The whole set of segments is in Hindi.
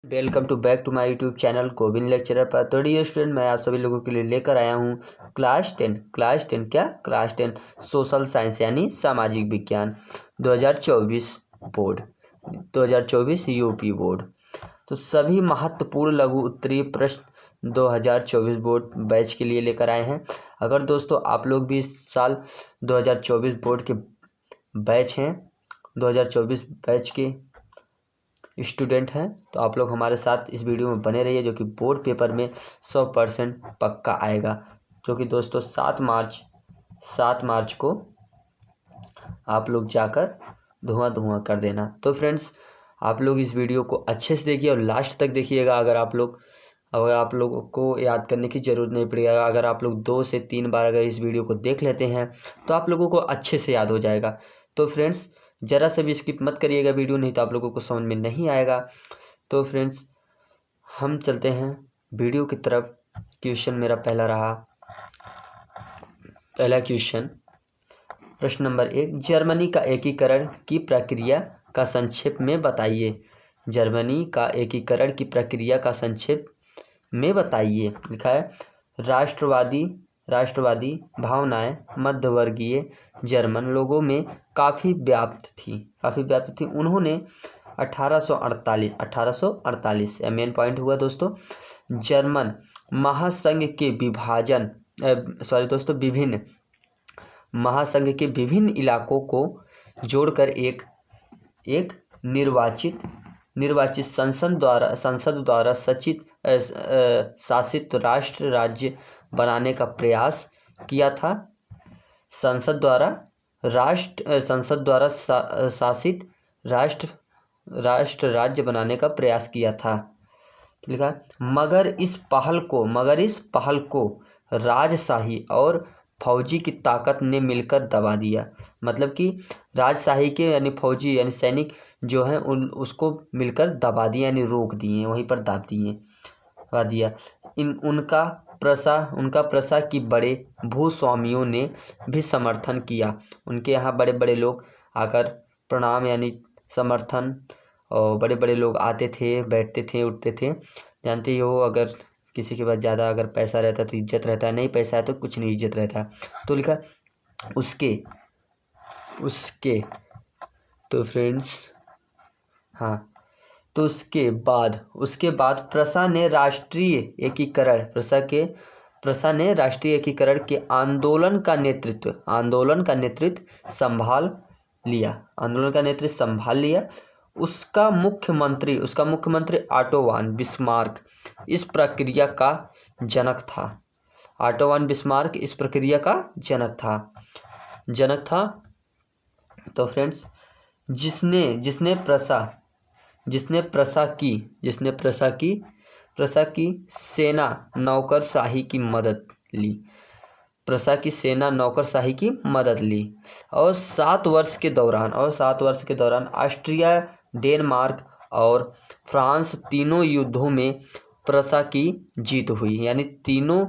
Welcome to back to my YouTube channel कोविन लेक्चरर पर। तो डियर स्टूडेंट, मैं आप सभी लोगों के लिए लेकर आया हूँ क्लास 10 सोशल साइंस यानी सामाजिक विज्ञान 2024 बोर्ड 2024 यूपी बोर्ड। तो सभी महत्वपूर्ण लघु उत्तरीय प्रश्न 2024 बोर्ड बैच के लिए लेकर आए हैं। अगर दोस्तों आप लोग भी इस साल 2024 बोर्ड के बैच हैं, 2024 बैच के स्टूडेंट हैं, तो आप लोग हमारे साथ इस वीडियो में बने रहिए, जो कि बोर्ड पेपर में 100% पक्का आएगा, जो कि दोस्तों 7 मार्च को आप लोग जाकर धुआं कर देना। तो फ्रेंड्स, आप लोग इस वीडियो को अच्छे से देखिए और लास्ट तक देखिएगा। अगर आप लोगों को याद करने की ज़रूरत नहीं पड़ेगा। अगर आप लोग 2 से 3 बार अगर इस वीडियो को देख लेते हैं तो आप लोगों को अच्छे से याद हो जाएगा। तो फ्रेंड्स, ज़रा सा भी स्किप मत करिएगा वीडियो, नहीं तो आप लोगों को समझ में नहीं आएगा। तो फ्रेंड्स, हम चलते हैं वीडियो की तरफ। क्वेश्चन मेरा पहला क्वेश्चन, प्रश्न नंबर 1, जर्मनी का एकीकरण की प्रक्रिया का संक्षेप में बताइए। जर्मनी का एकीकरण की प्रक्रिया का संक्षेप में बताइए। लिखा है, राष्ट्रवादी भावनाएं मध्यवर्गीय जर्मन लोगों में काफ़ी व्याप्त थी। उन्होंने 1848 मेन पॉइंट हुआ दोस्तों, जर्मन महासंघ के विभिन्न महासंघ के विभिन्न इलाकों को जोड़कर एक निर्वाचित संसद द्वारा शासित राष्ट्र राज्य बनाने का प्रयास किया था। संसद द्वारा शासित राष्ट्र राज्य बनाने का प्रयास किया था। लिखा, मगर इस पहल को राजशाही और फौजी की ताकत ने मिलकर दबा दिया। मतलब कि राजशाही के यानी फौजी यानी सैनिक जो हैं उसको मिलकर दबा दिया, यानी रोक दिए, वहीं पर दबा दिया। उनका प्रसा की बड़े भूस्वामियों ने भी समर्थन किया। उनके यहाँ बड़े बड़े लोग आकर प्रणाम यानी समर्थन, और बड़े बड़े लोग आते थे, बैठते थे, उठते थे। जानते ही हो, अगर किसी के पास ज़्यादा अगर पैसा रहता है तो इज्जत रहता है, नहीं पैसा है तो कुछ नहीं इज्जत रहता। तो लिखा उसके तो फ्रेंड्स, हाँ, तो उसके बाद प्रसा ने राष्ट्रीय एकीकरण के आंदोलन का नेतृत्व संभाल लिया। उसका मुख्यमंत्री ऑटो वान बिस्मार्क इस प्रक्रिया का जनक था। तो फ्रेंड्स, जिसने प्रसा की सेना नौकरशाही की मदद ली और 7 वर्ष के दौरान ऑस्ट्रिया, डेनमार्क और फ्रांस तीनों युद्धों में प्रसा की जीत हुई। यानी तीनों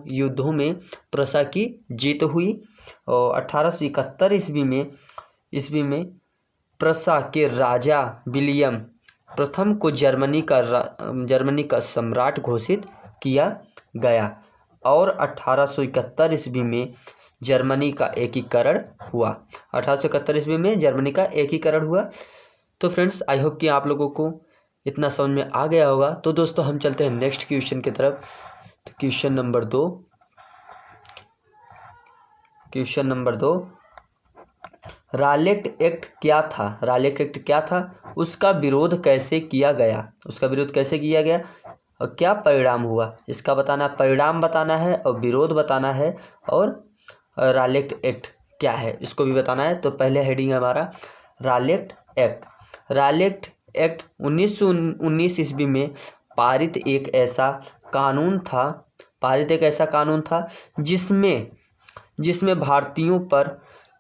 युद्धों में प्रसा की जीत हुई। और 1871 ईस्वी में प्रसा के राजा विलियम प्रथम को जर्मनी का सम्राट घोषित किया गया और 1871 ईस्वी में जर्मनी का एकीकरण हुआ। 1871 ईस्वी में जर्मनी का एकीकरण हुआ। तो फ्रेंड्स, आई होप कि आप लोगों को इतना समझ में आ गया होगा। तो दोस्तों, हम चलते हैं नेक्स्ट क्वेश्चन की तरफ। तो क्वेश्चन नंबर 2, रालेट एक्ट क्या था? उसका विरोध कैसे किया गया और क्या परिणाम हुआ, इसका परिणाम बताना है और विरोध बताना है, और रालेट एक्ट क्या है इसको भी बताना है। तो पहले हेडिंग है हमारा रालेट एक्ट। 1919 ईस्वी में पारित एक ऐसा कानून था जिसमें भारतीयों पर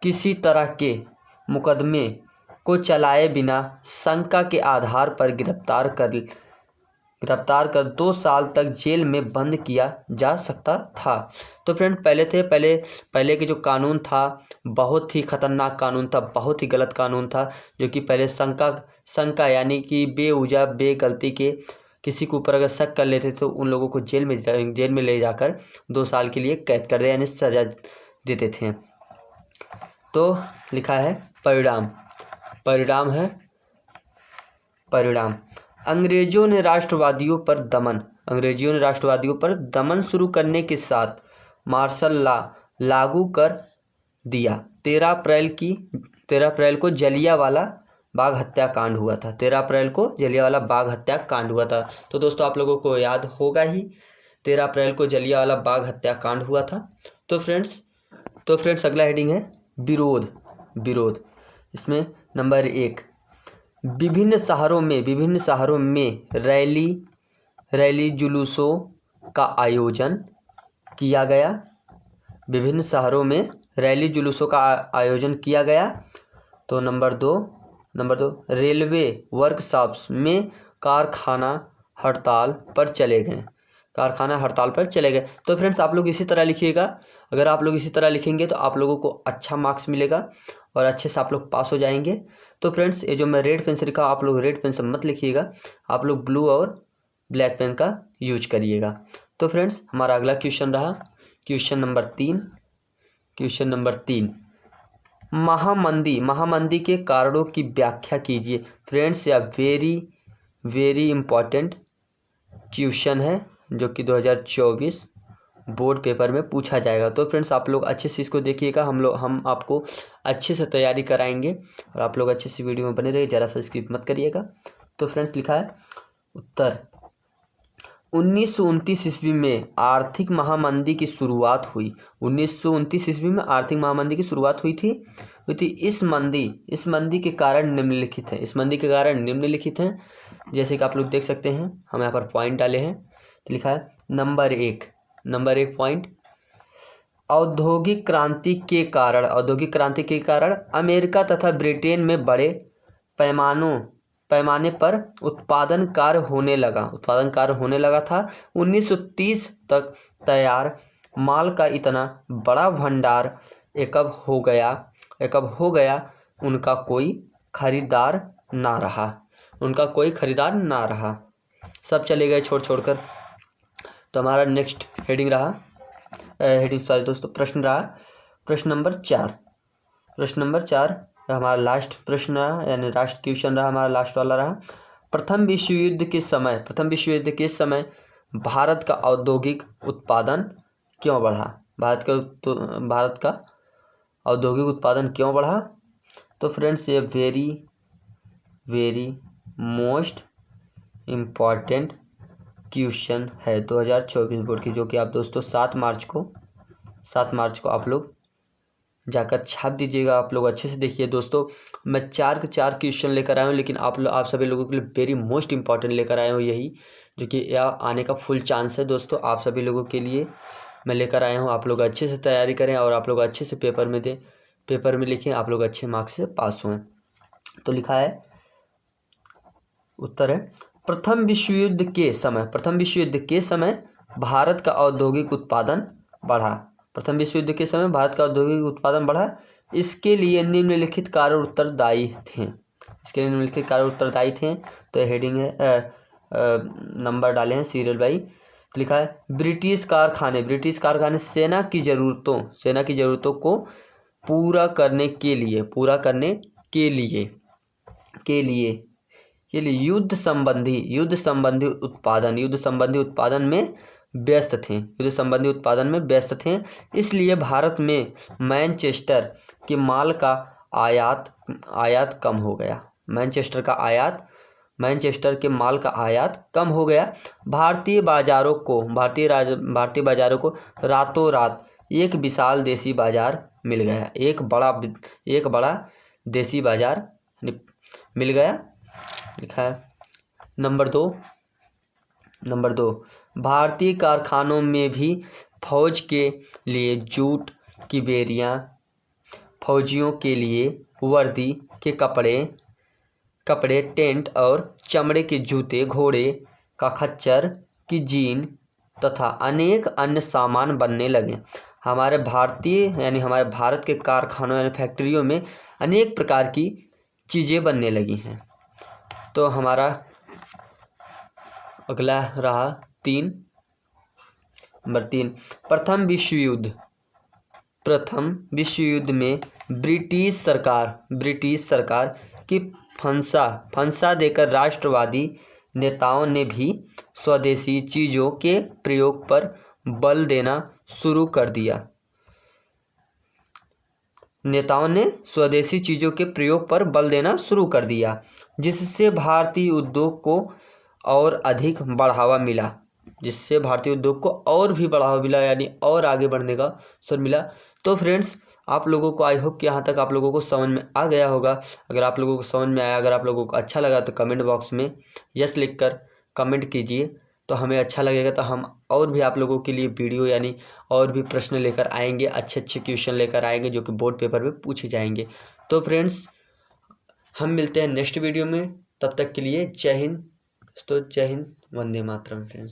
किसी तरह के मुकदमे को चलाए बिना शंका के आधार पर गिरफ्तार कर 2 साल तक जेल में बंद किया जा सकता था। तो फ्रेंड, पहले के जो कानून था बहुत ही खतरनाक कानून था, बहुत ही गलत कानून था, जो कि पहले शंका यानी कि बेवजह बेगलती के किसी के ऊपर अगर शक कर लेते तो उन लोगों को जेल में ले जाकर 2 साल के लिए कैद कर दे यानी सजा देते थे। तो लिखा है परिणाम, परिणाम है परिणाम। अंग्रेजों ने राष्ट्रवादियों पर दमन शुरू करने के साथ मार्शल लॉ लागू कर दिया। 13 अप्रैल को जलियांवाला बाग हत्याकांड हुआ था। 13 अप्रैल को जलियांवाला बाग हत्याकांड हुआ था। तो दोस्तों आप लोगों को याद होगा ही 13 अप्रैल को जलियांवाला बाग हत्याकांड हुआ था। तो फ्रेंड्स अगला हेडिंग है विरोध। इसमें नंबर 1, विभिन्न शहरों में रैली जुलूसों का आयोजन किया गया। विभिन्न शहरों में रैली जुलूसों का आयोजन किया गया। तो नंबर दो रेलवे वर्कशॉप्स में कारखाना हड़ताल पर चले गए। तो फ्रेंड्स आप लोग इसी तरह लिखिएगा। अगर आप लोग इसी तरह लिखेंगे तो आप लोगों को अच्छा मार्क्स मिलेगा और अच्छे से आप लोग पास हो जाएंगे। तो फ्रेंड्स ये जो मैं रेड पेन से लिखा, आप लोग रेड पेन से मत लिखिएगा, आप लोग ब्लू और ब्लैक पेन का यूज करिएगा। तो फ्रेंड्स हमारा अगला क्वेश्चन रहा क्वेश्चन नंबर 3, महामंदी के कारणों की व्याख्या कीजिए। फ्रेंड्स यह वेरी इंपॉर्टेंट क्वेश्चन है जो कि 2024 बोर्ड पेपर में पूछा जाएगा। तो फ्रेंड्स आप लोग अच्छे से इसको देखिएगा। हम आपको अच्छे से तैयारी कराएंगे और आप लोग अच्छे से वीडियो में बने रहिए, ज़रा सा स्किप मत करिएगा। तो फ्रेंड्स लिखा है उत्तर 1929 ईस्वी में आर्थिक महामंदी की शुरुआत हुई। 1929 ईस्वी में आर्थिक महामंदी की शुरुआत हुई थी। इस मंदी के कारण निम्नलिखित हैं। जैसे कि आप लोग देख सकते हैं, हम यहाँ पर पॉइंट डाले हैं। तो लिखा है नंबर एक पॉइंट, औद्योगिक क्रांति के कारण अमेरिका तथा ब्रिटेन में बड़े पैमाने पर उत्पादन कार्य होने लगा था। 1930 तक तैयार माल का इतना बड़ा भंडार एकब हो गया उनका कोई खरीदार ना रहा। सब चले गए छोड़कर। तो हमारा नेक्स्ट हेडिंग रहा प्रश्न रहा प्रश्न नंबर 4 हमारा लास्ट प्रश्न रहा, यानी लास्ट क्वेश्चन रहा, हमारा लास्ट वाला रहा। प्रथम विश्व युद्ध के समय भारत का औद्योगिक उत्पादन क्यों बढ़ा? भारत का औद्योगिक उत्पादन क्यों बढ़ा? तो फ्रेंड्स ये वेरी मोस्ट इम्पॉर्टेंट क्वेश्चन है 2024 बोर्ड की, जो कि आप दोस्तों 7 मार्च को आप लोग जाकर छाप दीजिएगा। आप लोग अच्छे से देखिए दोस्तों, मैं 4 के 4 क्वेश्चन लेकर आया हूँ, लेकिन आप सभी लोगों के लिए वेरी मोस्ट इंपॉर्टेंट लेकर आया हूँ, यही जो कि यह आने का फुल चांस है दोस्तों। आप सभी लोगों के लिए मैं लेकर आया हूँ। आप लोग अच्छे से तैयारी करें और आप लोग अच्छे से पेपर में लिखें, आप लोग अच्छे मार्क्स से पास हों। तो लिखा है उत्तर है प्रथम विश्व युद्ध के समय भारत का औद्योगिक उत्पादन बढ़ा। इसके लिए निम्नलिखित कार्य उत्तरदायी थे। तो हेडिंग है नंबर डाले हैं सीरियल बाई। तो लिखा है ब्रिटिश कारखाने सेना की जरूरतों को पूरा करने के लिए युद्ध संबंधी उत्पादन में व्यस्त थे। इसलिए भारत में मैनचेस्टर के माल का आयात कम हो गया। मैनचेस्टर के माल का आयात कम हो गया। भारतीय बाजारों को रातों रात एक विशाल देसी बाजार मिल गया। एक बड़ा देसी बाजार मिल गया। लिखा है नंबर 2 भारतीय कारखानों में भी फौज के लिए जूट की बेरियां, फौजियों के लिए वर्दी के कपड़े, टेंट और चमड़े के जूते, घोड़े का खच्चर की जीन तथा अनेक अन्य सामान बनने लगे। हमारे भारत के कारखानों यानी फैक्ट्रियों में अनेक प्रकार की चीज़ें बनने लगी हैं। तो हमारा अगला रहा नंबर 3, प्रथम विश्व युद्ध में ब्रिटिश सरकार की फंसा देकर राष्ट्रवादी नेताओं ने भी स्वदेशी चीज़ों के प्रयोग पर बल देना शुरू कर दिया। जिससे भारतीय उद्योग को और अधिक बढ़ावा मिला, यानी और आगे बढ़ने का अवसर मिला। तो फ्रेंड्स, आप लोगों को आई होप कि यहाँ तक आप लोगों को समझ में आ गया होगा। अगर आप लोगों को समझ में आया, अगर आप लोगों को अच्छा लगा तो कमेंट बॉक्स में यस लिखकर कमेंट कीजिए, तो हमें अच्छा लगेगा। तो हम और भी आप लोगों के लिए वीडियो यानी और भी प्रश्न लेकर आएंगे, अच्छे क्वेश्चन लेकर आएंगे जो कि बोर्ड पेपर में पूछे जाएंगे। तो फ्रेंड्स, हम मिलते हैं नेक्स्ट वीडियो में। तब तक के लिए जय हिंद, वंदे मातरम फ्रेंड्स।